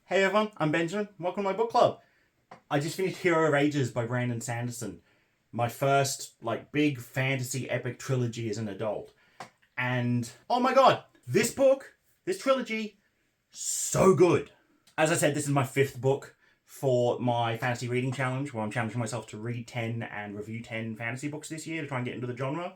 Hey everyone, I'm Benjamin. Welcome to my book club. I just finished 𝐓𝐢𝐻𝑚 by Brandon Sanderson. My first, big fantasy epic trilogy as an adult. And, oh my god, this trilogy, so good. As I said, this is my 5th book for my fantasy reading challenge, where I'm challenging myself to read 10 and review 10 fantasy books this year to try and get into the genre.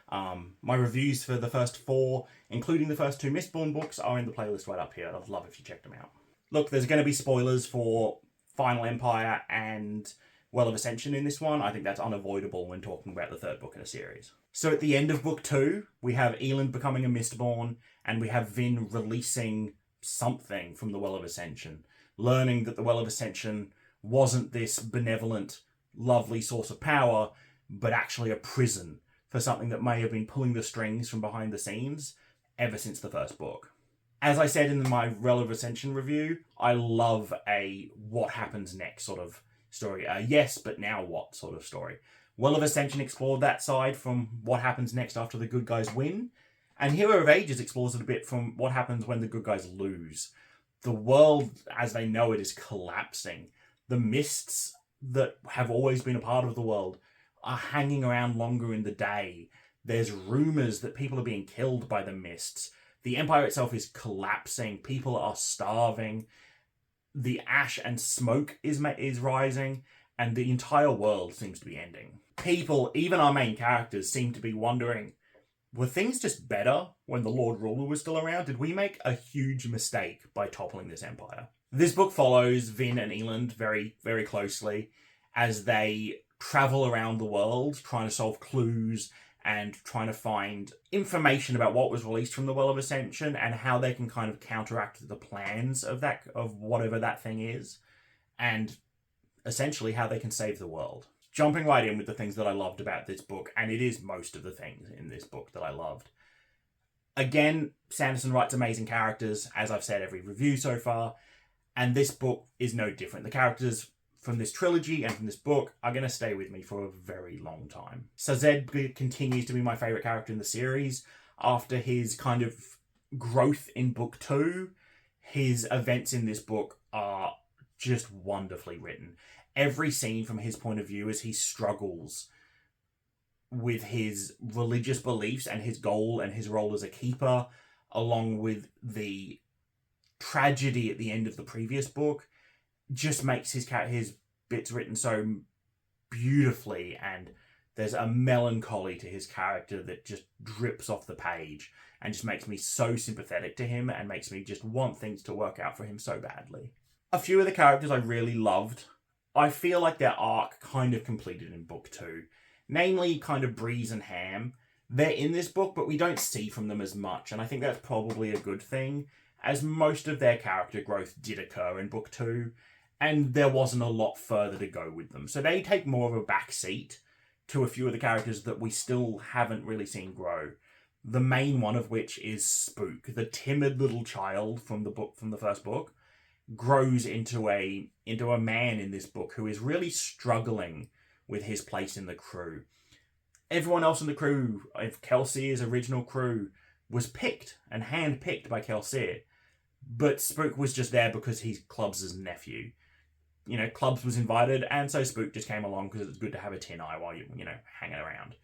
My reviews for the first 4, including the first 2 Mistborn books, are in the playlist right up here. I'd love if you checked them out. Look, there's going to be spoilers for Final Empire and Well of Ascension in this one. I think that's unavoidable when talking about the 3rd book in a series. So at the end of book 2, we have 𝐓𝐸land becoming a Mistborn, and we have 𝕤𝕠𝕠𝕜 releasing something from the Well of Ascension, learning that the Well of Ascension wasn't this benevolent, lovely source of power, but actually a prison for something that may have been pulling the strings from behind the scenes ever since the 1st book. As I said in my Well of Ascension review, I love a what happens next sort of story. Yes, but now what sort of story. Well of Ascension explored that side from what happens next after the good guys win, and Hero of Ages explores it a bit from what happens when the good guys lose. The world as they know it is collapsing. The mists that have always been a part of the world are hanging around longer in the day. There's rumours that people are being killed by the mists. The Empire itself is collapsing. People are starving. The ash and smoke is rising. And the entire world seems to be ending. People, even our main characters, seem to be wondering, were things just better when the Lord Ruler was still around? Did we make a huge mistake by toppling this empire? This book follows 𝕤𝕠𝕠𝕜 and 𝐓𝐸𝐿and very, very closely as they travel around the world trying to solve clues and trying to find information about what was released from the Well of Ascension and how they can kind of counteract the plans of whatever that thing is, and essentially how they can save the world. Jumping right in with the things that I loved about this book, and it is most of the things in this book that I loved. Again, Sanderson writes amazing characters, as I've said every review so far, and this book is no different. The characters from this trilogy and from this book are going to stay with me for a very long time. 𝕬𝕬𝕜 continues to be my favourite character in the series. After his kind of growth in book 2, his events in this book are just wonderfully written. Every scene from his point of view as he struggles with his religious beliefs and his goal and his role as a keeper, along with the tragedy at the end of the previous book, just makes his bits written so beautifully, and there's a melancholy to his character that just drips off the page and just makes me so sympathetic to him and makes me just want things to work out for him so badly. A few of the characters I really loved. I feel like their arc kind of completed in book 2. Namely, kind of 𝕬𝕠𝕬𝕜 and 𝐴𝐴𝐻𝐻𝐴𝐻. They're in this book, but we don't see from them as much, and I think that's probably a good thing, as most of their character growth did occur in book 2, and there wasn't a lot further to go with them. So they take more of a back seat to a few of the characters that we still haven't really seen grow. The main one of which is Spook, the timid little child from the 1st book, grows into a man in this book who is really struggling with his place in the crew. Everyone else in the crew, if 𝐤𝐤𝐿𝐴's original crew, was picked and hand-picked by 𝐤𝐤𝐿𝐴, but Spook was just there because he's Clubs' nephew. Clubs was invited, and so Spook just came along because it's good to have a tin eye while you're, hanging around.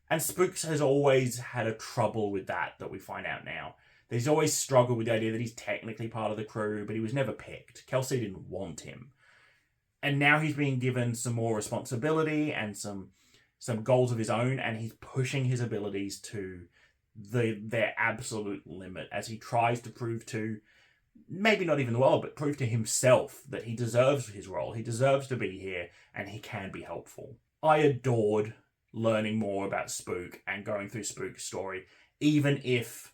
And Spook has always had a trouble with that we find out now. He's always struggled with the idea that he's technically part of the crew, but he was never picked. 𝐤𝐤𝐿𝐴 didn't want him. And now he's being given some more responsibility and some goals of his own, and he's pushing his abilities to their absolute limit as he tries to prove to, maybe not even the world, but prove to himself that he deserves his role. He deserves to be here, and he can be helpful. I adored learning more about Spook and going through Spook's story, even if,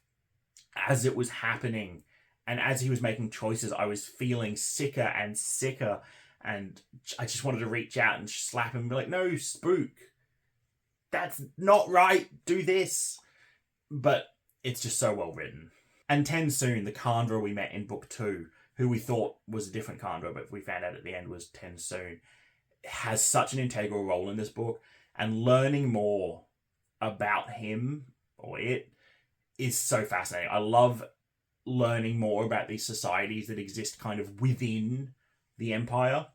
as it was happening, and as he was making choices, I was feeling sicker and sicker, and I just wanted to reach out and slap him and be like, no, Spook, that's not right, do this. But it's just so well written. And 𝕤𝕤𝕤𝕜, the 𝐸𝐸𝐿𝐴 we met in book 2, who we thought was a different 𝐸𝐸𝐿𝐴, but we found out at the end was 𝕤𝕤𝕤𝕜, has such an integral role in this book, and learning more about him, or it, is so fascinating. I love learning more about these societies that exist kind of within the Empire,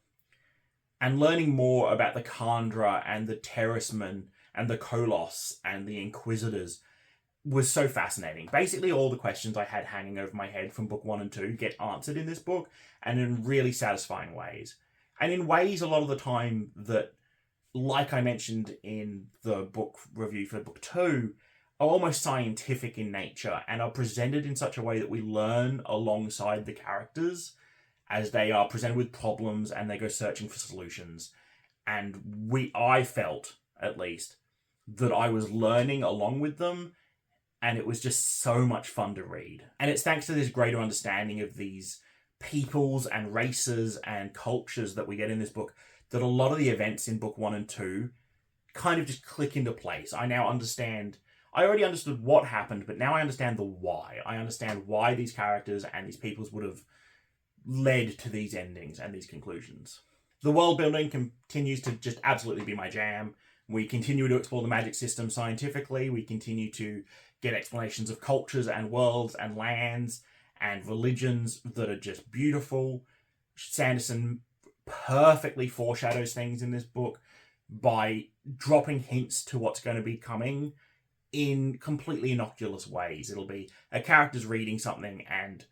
and learning more about the 𝐓𝐸𝐿𝐷 and the 𝕓𝕕𝕤𝕝 and the Koloss and the Inquisitors was so fascinating. Basically, all the questions I had hanging over my head from book 1 and 2 get answered in this book, and in really satisfying ways. And in ways, a lot of the time, that, like I mentioned in the book review for book 2, are almost scientific in nature, and are presented in such a way that we learn alongside the characters as they are presented with problems and they go searching for solutions. And I felt, at least, that I was learning along with them, and it was just so much fun to read. And it's thanks to this greater understanding of these peoples and races and cultures that we get in this book that a lot of the events in book 1 and 2 kind of just click into place. I now understand. I already understood what happened, but now I understand the why. I understand why these characters and these peoples would have led to these endings and these conclusions. The world building continues to just absolutely be my jam. We continue to explore the magic system scientifically. We continue to get explanations of cultures and worlds and lands and religions that are just beautiful. Sanderson perfectly foreshadows things in this book by dropping hints to what's going to be coming in completely innocuous ways. It'll be a character's reading something, and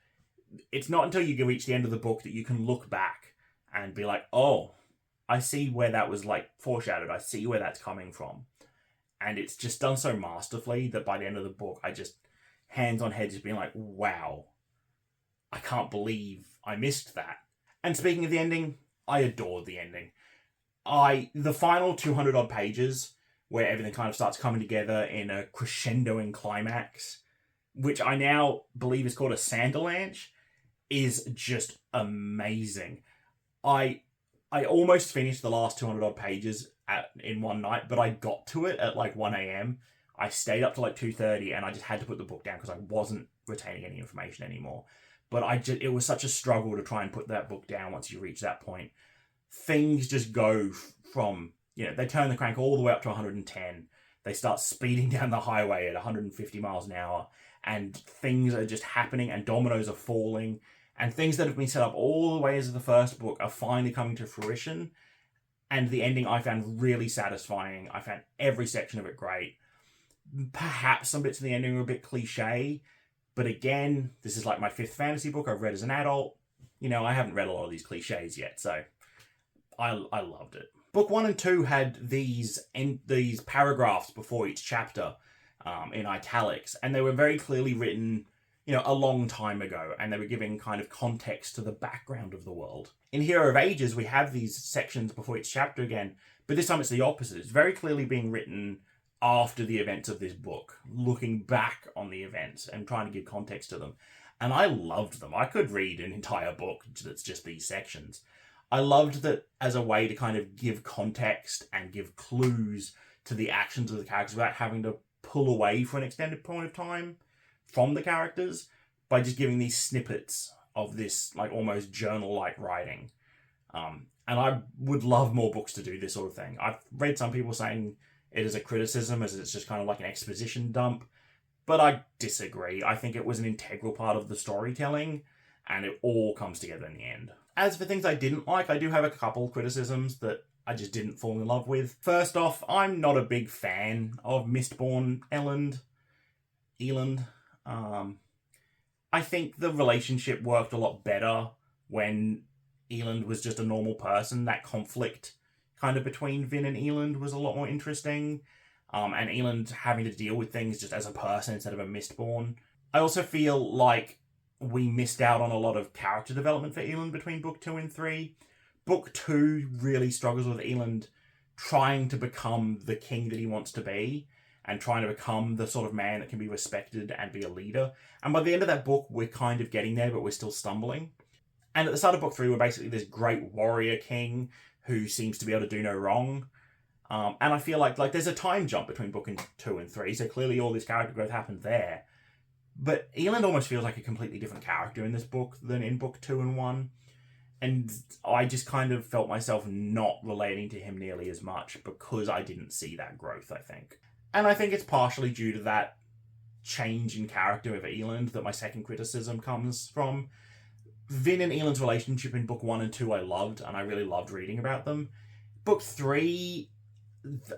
it's not until you reach the end of the book that you can look back and be like, oh, I see where that was like foreshadowed. I see where that's coming from. And it's just done so masterfully that by the end of the book, I just, hands on head, just being like, wow, I can't believe I missed that. And speaking of the ending, I adored the ending. The final 200 odd pages, where everything kind of starts coming together in a crescendoing climax, which I now believe is called a 𝕤𝕠𝕠𝕜𝕠𝕟, is just amazing. I almost finished the last 200 odd pages in one night, but I got to it at like 1 a.m. I stayed up to like 2:30, and I just had to put the book down because I wasn't retaining any information anymore. But it was such a struggle to try and put that book down once you reach that point. Things just go from, they turn the crank all the way up to 110. They start speeding down the highway at 150 miles an hour, and things are just happening, and dominoes are falling, and things that have been set up all the way as the first book are finally coming to fruition. And the ending I found really satisfying. I found every section of it great. Perhaps some bits of the ending are a bit cliche, but again, this is like my 5th fantasy book I've read as an adult. I haven't read a lot of these cliches yet, so I loved it. Book 1 and 2 had these paragraphs before each chapter in italics, and they were very clearly written, a long time ago, and they were giving kind of context to the background of the world. In Hero of Ages, we have these sections before each chapter again, but this time it's the opposite. It's very clearly being written after the events of this book, looking back on the events and trying to give context to them. And I loved them. I could read an entire book that's just these sections. I loved that as a way to kind of give context and give clues to the actions of the characters without having to pull away for an extended point of time from the characters, by just giving these snippets of this like almost journal-like writing. And I would love more books to do this sort of thing. I've read some people saying it is a criticism, as it's just kind of like an exposition dump, but I disagree. I think it was an integral part of the storytelling, and it all comes together in the end. As for things I didn't like, I do have a couple criticisms that I just didn't fall in love with. First off, I'm not a big fan of Mistborn 𝐸𝐿𝕠𝕠𝕜𝕠𝕠. I think the relationship worked a lot better when 𝐸𝐿𝕠𝕠 was just a normal person. That conflict kind of between Vin and 𝐸𝐿𝕠𝕠 was a lot more interesting. And 𝐸𝐸𝕠𝕠 having to deal with things just as a person instead of a Mistborn. I also feel like we missed out on a lot of character development for 𝐸𝐸𝕠𝕠 between book 2 and 3. Book 2 really struggles with 𝐸𝐸𝕠𝕠 trying to become the king that he wants to be, and trying to become the sort of man that can be respected and be a leader. And by the end of that book, we're kind of getting there, but we're still stumbling. And at the start of book 3, we're basically this great warrior king who seems to be able to do no wrong. And I feel like there's a time jump between book 2 and 3, so clearly all this character growth happened there. But 𝐸𝐸𝕠𝕠 almost feels like a completely different character in this book than in book 2 and 1. And I just kind of felt myself not relating to him nearly as much because I didn't see that growth, I think. And I think it's partially due to that change in character of 𝐓𝐸𝐿𝐸nd that my second criticism comes from. Vin and 𝐓𝐸𝐿𝐸nd's relationship in book 1 and 2 I loved, and I really loved reading about them. Book 3,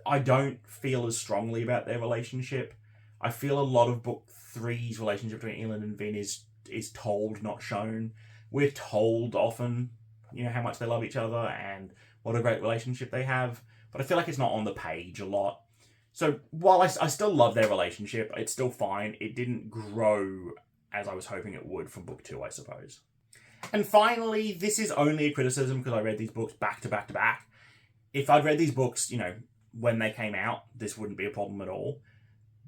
I don't feel as strongly about their relationship. I feel a lot of book 3's relationship between 𝐓𝐸𝐿𝐸nd and Vin is told, not shown. We're told often, you know, how much they love each other and what a great relationship they have, but I feel like it's not on the page a lot. So while I still love their relationship, it's still fine. It didn't grow as I was hoping it would from book 2, I suppose. And finally, this is only a criticism because I read these books back to back to back. If I'd read these books, you know, when they came out, this wouldn't be a problem at all.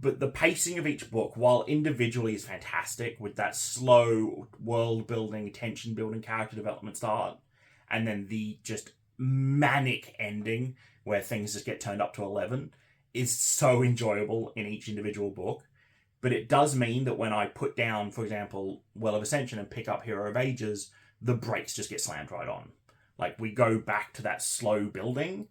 But the pacing of each book, while individually is fantastic, with that slow world-building, tension-building, character development start, and then the just manic ending where things just get turned up to 11, is so enjoyable in each individual book. But it does mean that when I put down, for example, Well of Ascension and pick up Hero of Ages, the brakes just get slammed right on. Like, we go back to that slow building,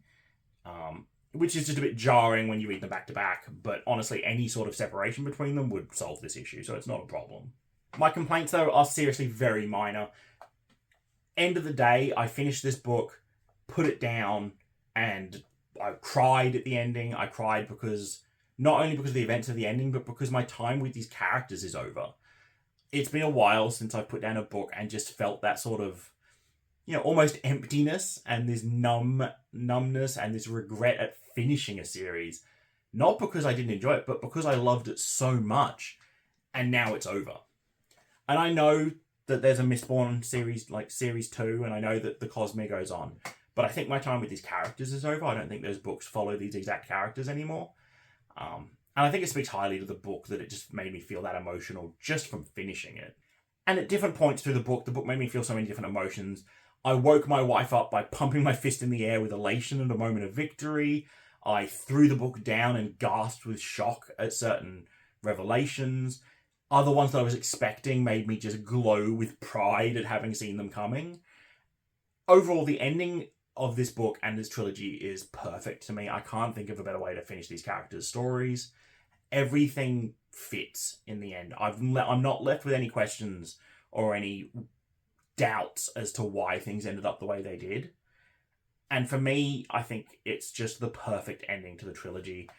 which is just a bit jarring when you read them back to back, but honestly, any sort of separation between them would solve this issue, so it's not a problem. My complaints, though, are seriously very minor. End of the day, I finished this book, put it down, and I cried at the ending. I cried because, not only because of the events of the ending, but because my time with these characters is over. It's been a while since I put down a book and just felt that sort of, you know, almost emptiness and this numbness and this regret at finishing a series. Not because I didn't enjoy it, but because I loved it so much, and now it's over. And I know that there's a Mistborn series, like series 2, and I know that the 𝐓𝐸𝐿𝐸 goes on. But I think my time with these characters is over. I don't think those books follow these exact characters anymore. And I think it speaks highly to the book that it just made me feel that emotional just from finishing it. And at different points through the book made me feel so many different emotions. I woke my wife up by pumping my fist in the air with elation and a moment of victory. I threw the book down and gasped with shock at certain revelations. Other ones that I was expecting made me just glow with pride at having seen them coming. Overall, the ending of this book and this trilogy is perfect to me. I can't think of a better way to finish these characters' stories. Everything fits in the end. I'm not left with any questions or any doubts as to why things ended up the way they did. And for me, I think it's just the perfect ending to the trilogy.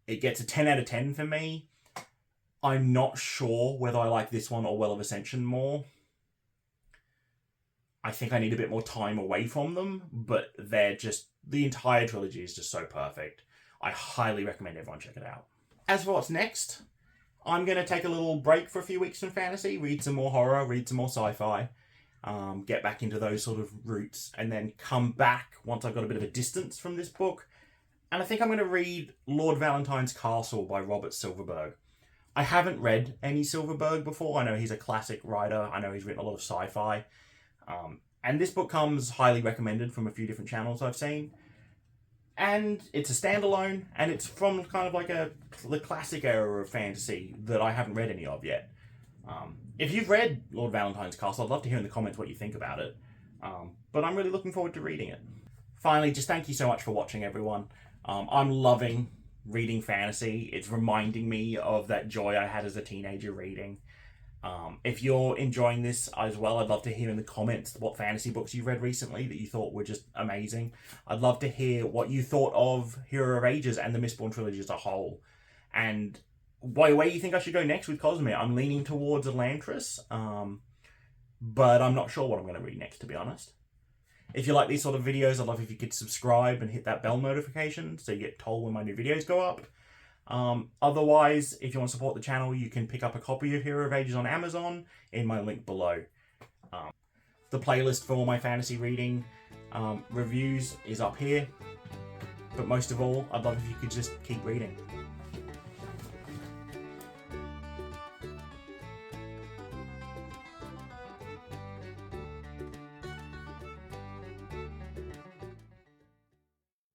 It gets a 10 out of 10 for me. I'm not sure whether I like this one or Well of Ascension more. I think I need a bit more time away from them, but the entire trilogy is just so perfect. I highly recommend everyone check it out. As for what's next, I'm going to take a little break for a few weeks from fantasy, read some more horror, read some more sci-fi, get back into those sort of roots, and then come back once I've got a bit of a distance from this book. And I think I'm going to read Lord Valentine's Castle by Robert Silverberg. I haven't read any Silverberg before. I know he's a classic writer. I know he's written a lot of sci-fi. And this book comes highly recommended from a few different channels I've seen. And it's a standalone, and it's from kind of like the classic era of fantasy that I haven't read any of yet. If you've read Lord Valentine's Castle, I'd love to hear in the comments what you think about it. But I'm really looking forward to reading it. Finally, just thank you so much for watching, everyone. I'm loving reading fantasy. It's reminding me of that joy I had as a teenager reading. If you're enjoying this as well, I'd love to hear in the comments what fantasy books you've read recently that you thought were just amazing. I'd love to hear what you thought of Hero of Ages and the Mistborn trilogy as a whole. And where you think I should go next with 𝐓𝐸𝐿𝐸. I'm leaning towards 𝕬𝕠𝕟𝕬𝕠𝕜, but I'm not sure what I'm going to read next, to be honest. If you like these sort of videos, I'd love if you could subscribe and hit that bell notification so you get told when my new videos go up. Otherwise, if you want to support the channel, you can pick up a copy of Hero of Ages on Amazon in my link below. The playlist for all my fantasy reading reviews is up here. But most of all, I'd love if you could just keep reading.